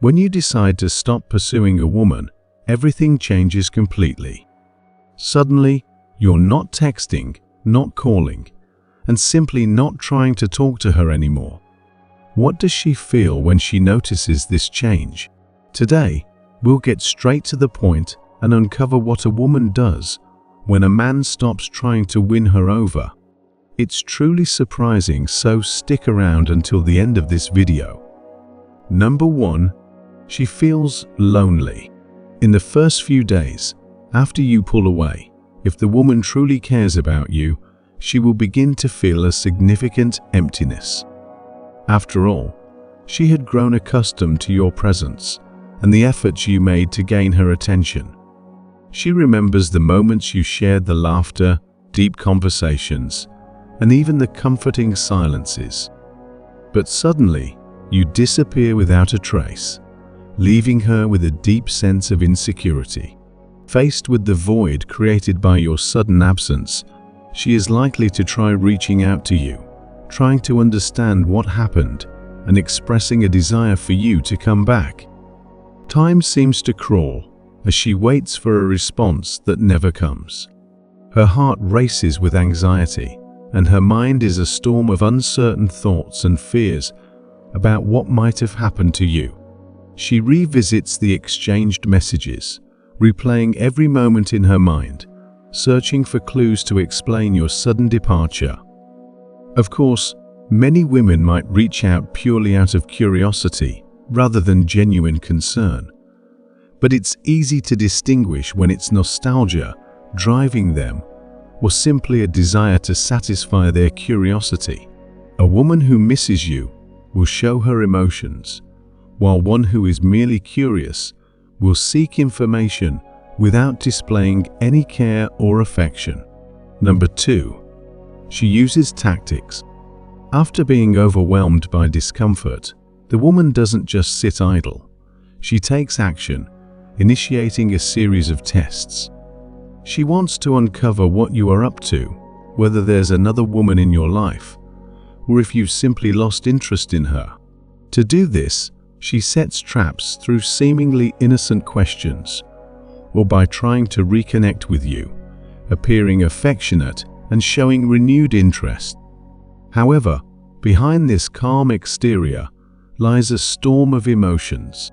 When you decide to stop pursuing a woman, everything changes completely. Suddenly, you're not texting, not calling, and simply not trying to talk to her anymore. What does she feel when she notices this change? Today, we'll get straight to the point and uncover what a woman does when a man stops trying to win her over. It's truly surprising, so stick around until the end of this video. Number 1. She feels lonely. In the first few days, after you pull away, if the woman truly cares about you, she will begin to feel a significant emptiness. After all, she had grown accustomed to your presence and the efforts you made to gain her attention. She remembers the moments you shared, the laughter, deep conversations, and even the comforting silences. But suddenly, you disappear without a trace, leaving her with a deep sense of insecurity. Faced with the void created by your sudden absence, she is likely to try reaching out to you, trying to understand what happened and expressing a desire for you to come back. Time seems to crawl as she waits for a response that never comes. Her heart races with anxiety, and her mind is a storm of uncertain thoughts and fears about what might have happened to you. She revisits the exchanged messages, replaying every moment in her mind, searching for clues to explain your sudden departure. Of course, many women might reach out purely out of curiosity rather than genuine concern. But it's easy to distinguish when it's nostalgia driving them or simply a desire to satisfy their curiosity. A woman who misses you will show her emotions, while one who is merely curious will seek information without displaying any care or affection. Number 2. She uses tactics. After being overwhelmed by discomfort, the woman doesn't just sit idle. She takes action, initiating a series of tests. She wants to uncover what you are up to, whether there's another woman in your life, or if you've simply lost interest in her. To do this, she sets traps through seemingly innocent questions, or by trying to reconnect with you, appearing affectionate and showing renewed interest. However, behind this calm exterior lies a storm of emotions.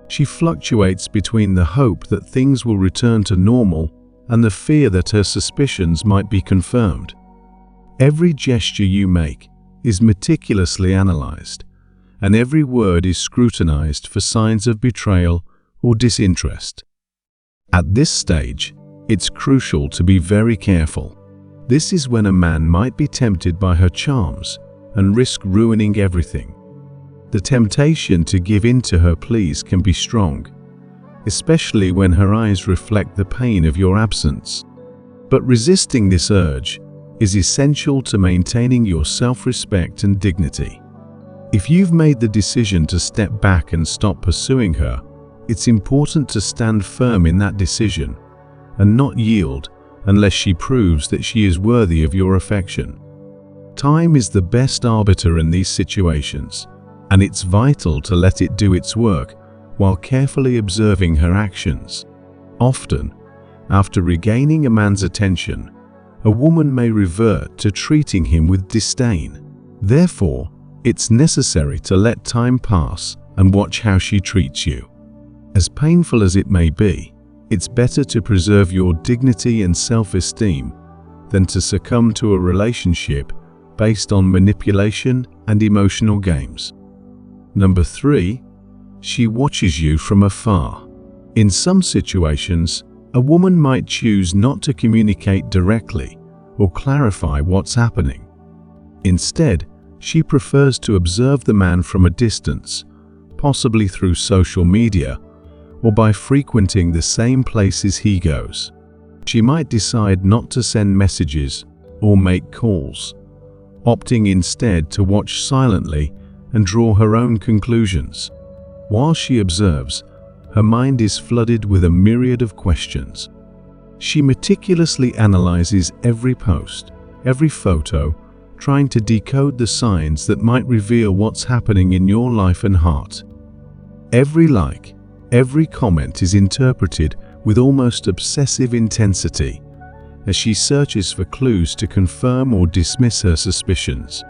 She fluctuates between the hope that things will return to normal and the fear that her suspicions might be confirmed. Every gesture you make is meticulously analyzed, and every word is scrutinized for signs of betrayal or disinterest. At this stage, it's crucial to be very careful. This is when a man might be tempted by her charms and risk ruining everything. The temptation to give in to her pleas can be strong, especially when her eyes reflect the pain of your absence. But resisting this urge is essential to maintaining your self-respect and dignity. If you've made the decision to step back and stop pursuing her, it's important to stand firm in that decision and not yield unless she proves that she is worthy of your affection. Time is the best arbiter in these situations, and it's vital to let it do its work while carefully observing her actions. Often, after regaining a man's attention, a woman may revert to treating him with disdain. Therefore, it's necessary to let time pass and watch how she treats you. As painful as it may be, it's better to preserve your dignity and self-esteem than to succumb to a relationship based on manipulation and emotional games. Number 3. She watches you from afar. In some situations, a woman might choose not to communicate directly or clarify what's happening. Instead, she prefers to observe the man from a distance, possibly through social media or by frequenting the same places he goes. She might decide not to send messages or make calls, opting instead to watch silently and draw her own conclusions. While she observes, her mind is flooded with a myriad of questions. She meticulously analyzes every post, every photo, trying to decode the signs that might reveal what's happening in your life and heart. Every like, every comment is interpreted with almost obsessive intensity as she searches for clues to confirm or dismiss her suspicions.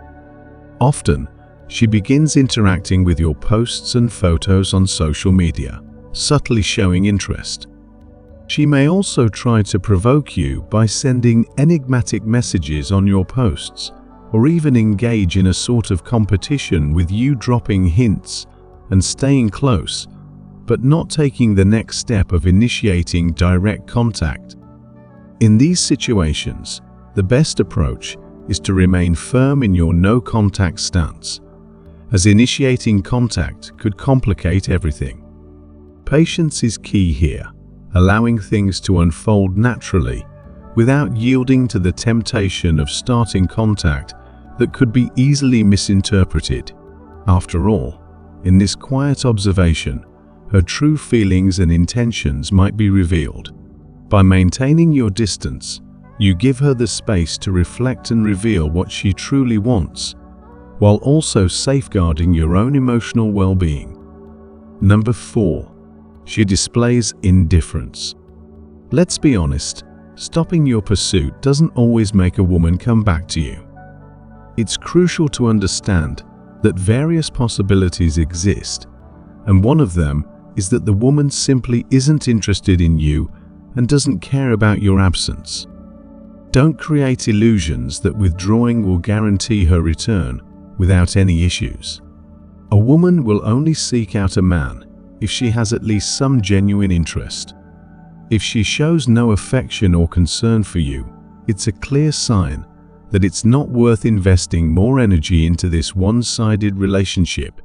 Often, she begins interacting with your posts and photos on social media, subtly showing interest. She may also try to provoke you by sending enigmatic messages on your posts, or even engage in a sort of competition with you, dropping hints and staying close, but not taking the next step of initiating direct contact. In these situations, the best approach is to remain firm in your no-contact stance, as initiating contact could complicate everything. Patience is key here, allowing things to unfold naturally without yielding to the temptation of starting contact that could be easily misinterpreted. After all, in this quiet observation, her true feelings and intentions might be revealed. By maintaining your distance, you give her the space to reflect and reveal what she truly wants, while also safeguarding your own emotional well-being. Number 4. She displays indifference. Let's be honest, stopping your pursuit doesn't always make a woman come back to you. It's crucial to understand that various possibilities exist, and one of them is that the woman simply isn't interested in you and doesn't care about your absence. Don't create illusions that withdrawing will guarantee her return without any issues. A woman will only seek out a man if she has at least some genuine interest. If she shows no affection or concern for you, it's a clear sign that it's not worth investing more energy into this one-sided relationship.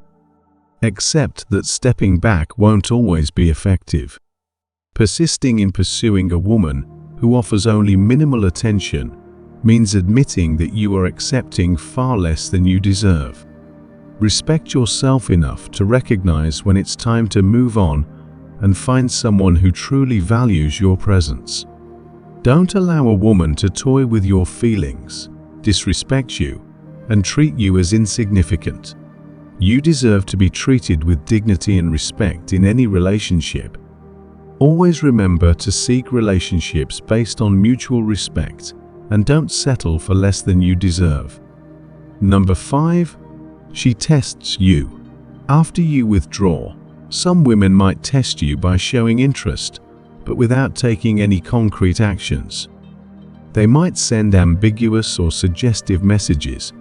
Accept that stepping back won't always be effective. Persisting in pursuing a woman who offers only minimal attention means admitting that you are accepting far less than you deserve. Respect yourself enough to recognize when it's time to move on and find someone who truly values your presence. Don't allow a woman to toy with your feelings, disrespect you, and treat you as insignificant. You deserve to be treated with dignity and respect in any relationship. Always remember to seek relationships based on mutual respect, and don't settle for less than you deserve. Number 5. She tests you. After you withdraw, some women might test you by showing interest, but without taking any concrete actions. They might send ambiguous or suggestive messages,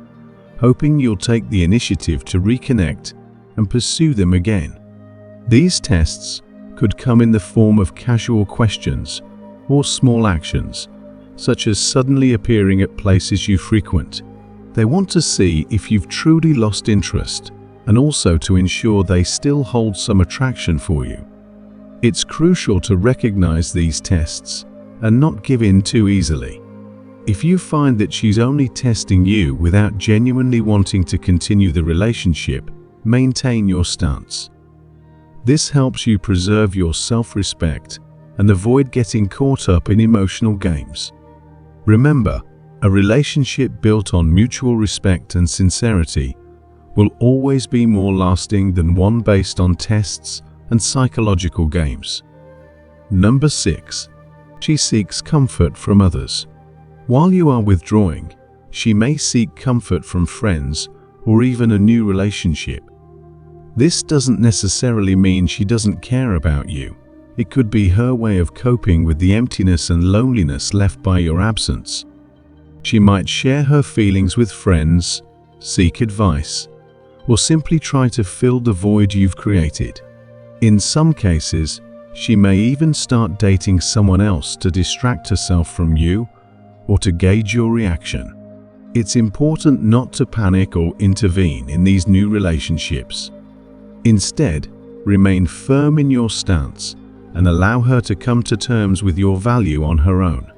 hoping you'll take the initiative to reconnect and pursue them again. These tests could come in the form of casual questions or small actions, such as suddenly appearing at places you frequent. They want to see if you've truly lost interest, and also to ensure they still hold some attraction for you. It's crucial to recognize these tests and not give in too easily. If you find that she's only testing you without genuinely wanting to continue the relationship, maintain your stance. This helps you preserve your self-respect and avoid getting caught up in emotional games. Remember, a relationship built on mutual respect and sincerity will always be more lasting than one based on tests and psychological games. Number 6. She seeks comfort from others. While you are withdrawing, she may seek comfort from friends or even a new relationship. This doesn't necessarily mean she doesn't care about you. It could be her way of coping with the emptiness and loneliness left by your absence. She might share her feelings with friends, seek advice, or simply try to fill the void you've created. In some cases, she may even start dating someone else to distract herself from you or to gauge your reaction. It's important not to panic or intervene in these new relationships. Instead, remain firm in your stance and allow her to come to terms with your value on her own.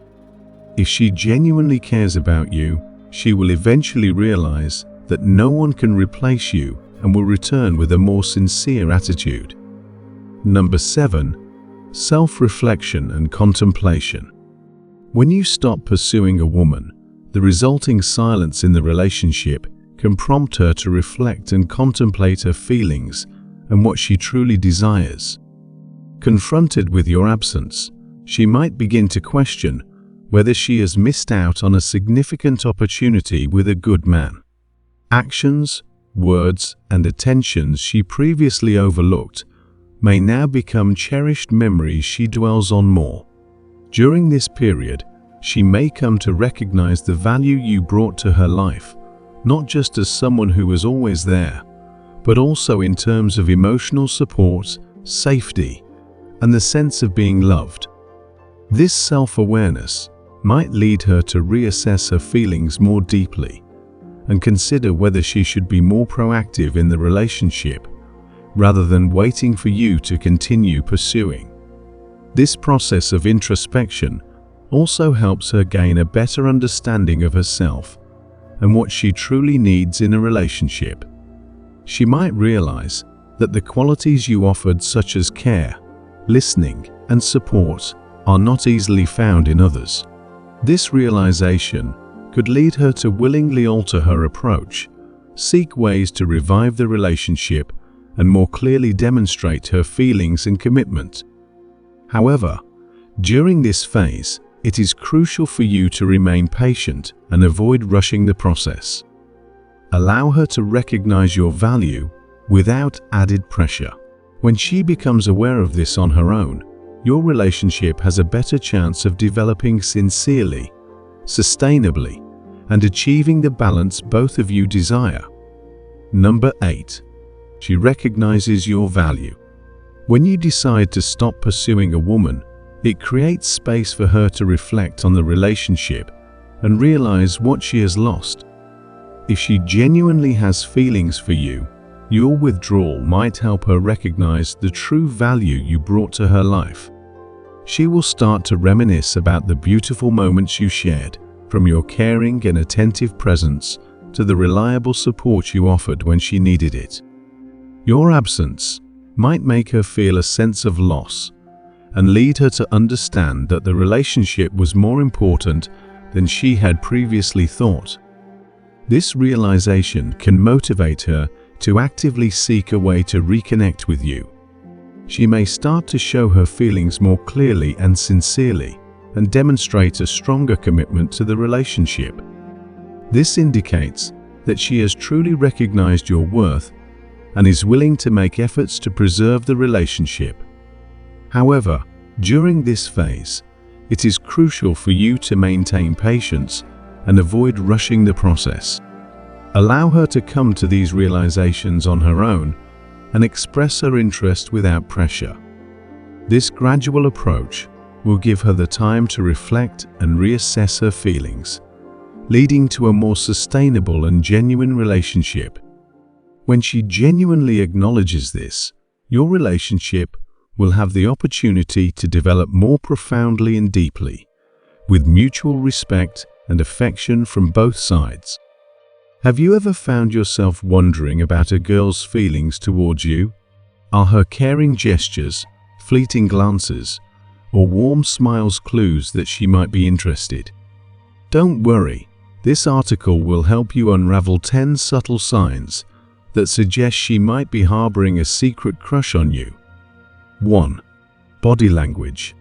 If she genuinely cares about you, she will eventually realize that no one can replace you and will return with a more sincere attitude. Number 7. Self-reflection and contemplation. When you stop pursuing a woman, the resulting silence in the relationship can prompt her to reflect and contemplate her feelings and what she truly desires. Confronted with your absence, she might begin to question whether she has missed out on a significant opportunity with a good man. Actions, words, and attentions she previously overlooked may now become cherished memories she dwells on more. During this period, she may come to recognize the value you brought to her life, not just as someone who was always there, but also in terms of emotional support, safety, and the sense of being loved. This self-awareness might lead her to reassess her feelings more deeply and consider whether she should be more proactive in the relationship rather than waiting for you to continue pursuing. This process of introspection also helps her gain a better understanding of herself and what she truly needs in a relationship. She might realize that the qualities you offered, such as care, listening, and support, are not easily found in others. This realization could lead her to willingly alter her approach, seek ways to revive the relationship, and more clearly demonstrate her feelings and commitment. However, during this phase, it is crucial for you to remain patient and avoid rushing the process. Allow her to recognize your value without added pressure. When she becomes aware of this on her own, your relationship has a better chance of developing sincerely, sustainably, and achieving the balance both of you desire. Number 8. She recognizes your value. When you decide to stop pursuing a woman, it creates space for her to reflect on the relationship and realize what she has lost. If she genuinely has feelings for you, your withdrawal might help her recognize the true value you brought to her life. She will start to reminisce about the beautiful moments you shared, from your caring and attentive presence to the reliable support you offered when she needed it. Your absence might make her feel a sense of loss and lead her to understand that the relationship was more important than she had previously thought. This realization can motivate her to actively seek a way to reconnect with you. She may start to show her feelings more clearly and sincerely and demonstrate a stronger commitment to the relationship. This indicates that she has truly recognized your worth and is willing to make efforts to preserve the relationship. However, during this phase, it is crucial for you to maintain patience and avoid rushing the process. Allow her to come to these realizations on her own and express her interest without pressure. This gradual approach will give her the time to reflect and reassess her feelings, leading to a more sustainable and genuine relationship. When she genuinely acknowledges this, your relationship will have the opportunity to develop more profoundly and deeply, with mutual respect and affection from both sides. Have you ever found yourself wondering about a girl's feelings towards you? Are her caring gestures, fleeting glances, or warm smiles clues that she might be interested? Don't worry, this article will help you unravel 10 subtle signs that suggest she might be harboring a secret crush on you. 1. Body language.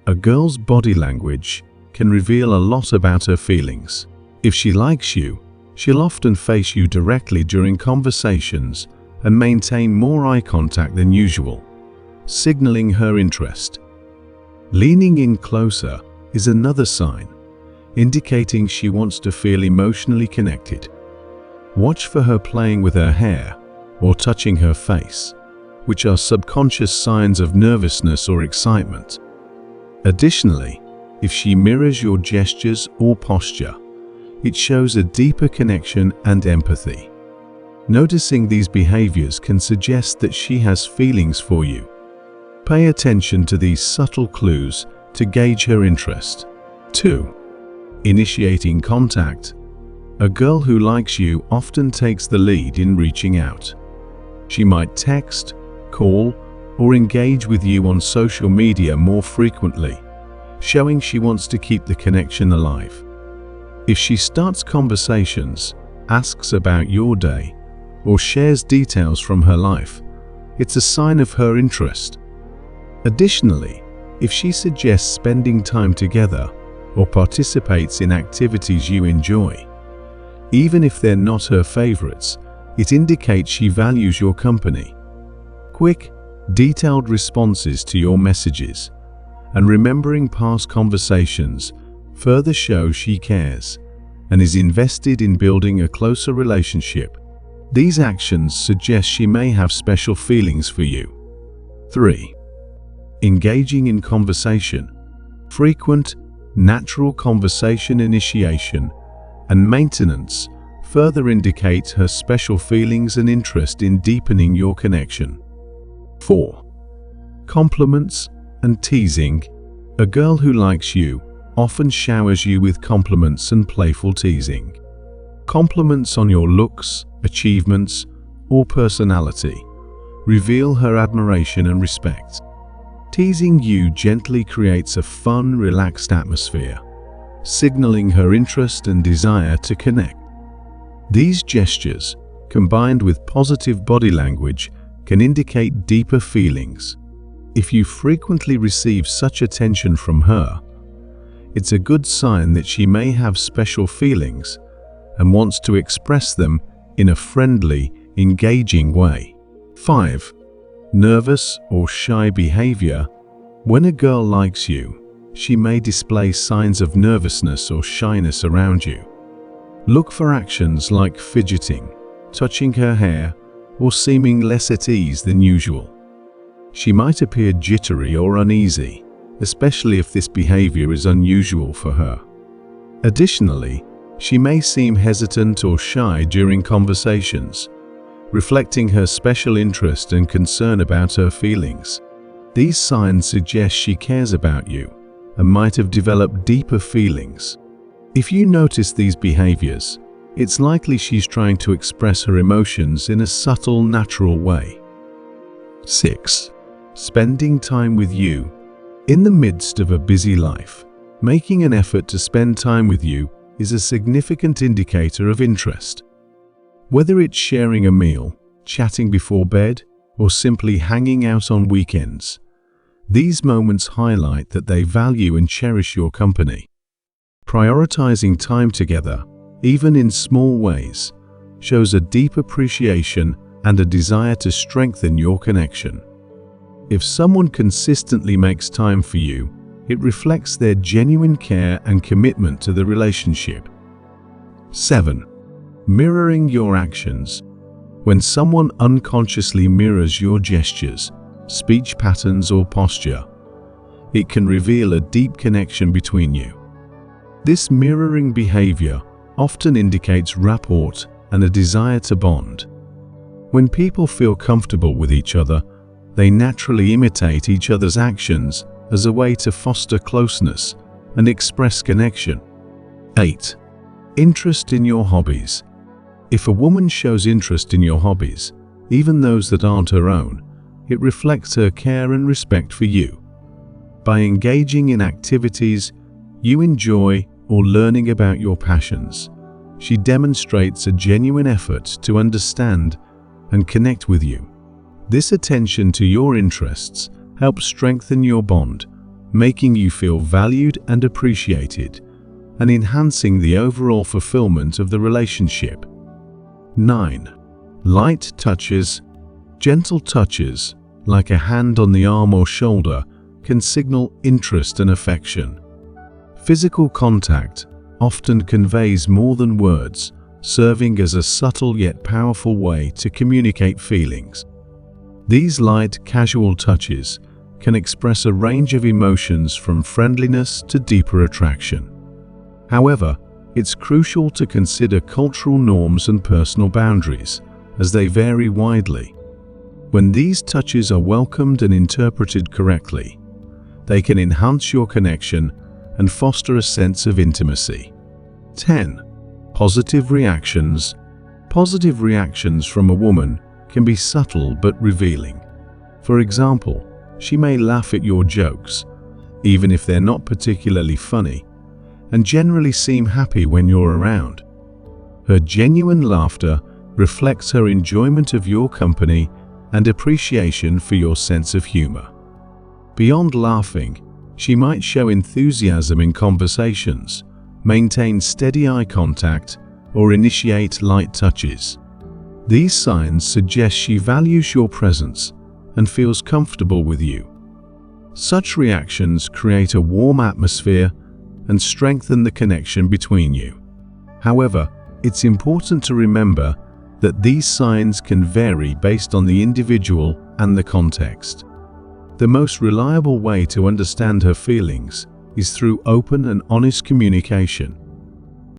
A girl's body language can reveal a lot about her feelings. If she likes you, she'll often face you directly during conversations and maintain more eye contact than usual, signaling her interest. Leaning in closer is another sign, indicating she wants to feel emotionally connected. Watch for her playing with her hair or touching her face, which are subconscious signs of nervousness or excitement. Additionally, if she mirrors your gestures or posture, it shows a deeper connection and empathy. Noticing these behaviors can suggest that she has feelings for you. Pay attention to these subtle clues to gauge her interest. 2. Initiating contact. A girl who likes you often takes the lead in reaching out. She might text, call, or engage with you on social media more frequently, showing she wants to keep the connection alive. If she starts conversations, asks about your day, or shares details from her life, it's a sign of her interest. Additionally, if she suggests spending time together or participates in activities you enjoy, even if they're not her favorites, it indicates she values your company. Quick, detailed responses to your messages and remembering past conversations further show she cares and is invested in building a closer relationship. These actions suggest she may have special feelings for you. 3. Engaging in conversation. Frequent, natural conversation initiation and maintenance further indicate her special feelings and interest in deepening your connection. 4. Compliments and teasing. A girl who likes you often showers you with compliments and playful teasing. Compliments on your looks, achievements, or personality reveal her admiration and respect. Teasing you gently creates a fun, relaxed atmosphere, signaling her interest and desire to connect. These gestures, combined with positive body language, can indicate deeper feelings. If you frequently receive such attention from her, it's a good sign that she may have special feelings and wants to express them in a friendly, engaging way. 5. Nervous or shy behavior. When a girl likes you, she may display signs of nervousness or shyness around you. Look for actions like fidgeting, touching her hair, or seeming less at ease than usual. She might appear jittery or uneasy, especially if this behavior is unusual for her. Additionally, she may seem hesitant or shy during conversations, reflecting her special interest and concern about her feelings. These signs suggest she cares about you and might have developed deeper feelings. If you notice these behaviors, it's likely she's trying to express her emotions in a subtle, natural way. 6. Spending time with you. In the midst of a busy life, making an effort to spend time with you is a significant indicator of interest. Whether it's sharing a meal, chatting before bed, or simply hanging out on weekends, these moments highlight that they value and cherish your company. Prioritizing time together, even in small ways, shows a deep appreciation and a desire to strengthen your connection. If someone consistently makes time for you, it reflects their genuine care and commitment to the relationship. 7. Mirroring your actions. When someone unconsciously mirrors your gestures, speech patterns, or posture, it can reveal a deep connection between you. This mirroring behavior often indicates rapport and a desire to bond. When people feel comfortable with each other, they naturally imitate each other's actions as a way to foster closeness and express connection. 8. Interest in your hobbies. If a woman shows interest in your hobbies, even those that aren't her own, it reflects her care and respect for you. By engaging in activities you enjoy or learning about your passions, she demonstrates a genuine effort to understand and connect with you. This attention to your interests helps strengthen your bond, making you feel valued and appreciated, and enhancing the overall fulfillment of the relationship. 9. Light touches. Gentle touches, like a hand on the arm or shoulder, can signal interest and affection. Physical contact often conveys more than words, serving as a subtle yet powerful way to communicate feelings. These light, casual touches can express a range of emotions from friendliness to deeper attraction. However, it's crucial to consider cultural norms and personal boundaries, as they vary widely. When these touches are welcomed and interpreted correctly, they can enhance your connection and foster a sense of intimacy. 10. Positive reactions. Positive reactions from a woman can be subtle but revealing. For example, she may laugh at your jokes, even if they're not particularly funny, and generally seem happy when you're around. Her genuine laughter reflects her enjoyment of your company and appreciation for your sense of humor. Beyond laughing, she might show enthusiasm in conversations, maintain steady eye contact, or initiate light touches. These signs suggest she values your presence and feels comfortable with you. Such reactions create a warm atmosphere and strengthen the connection between you. However, it's important to remember that these signs can vary based on the individual and the context. The most reliable way to understand her feelings is through open and honest communication.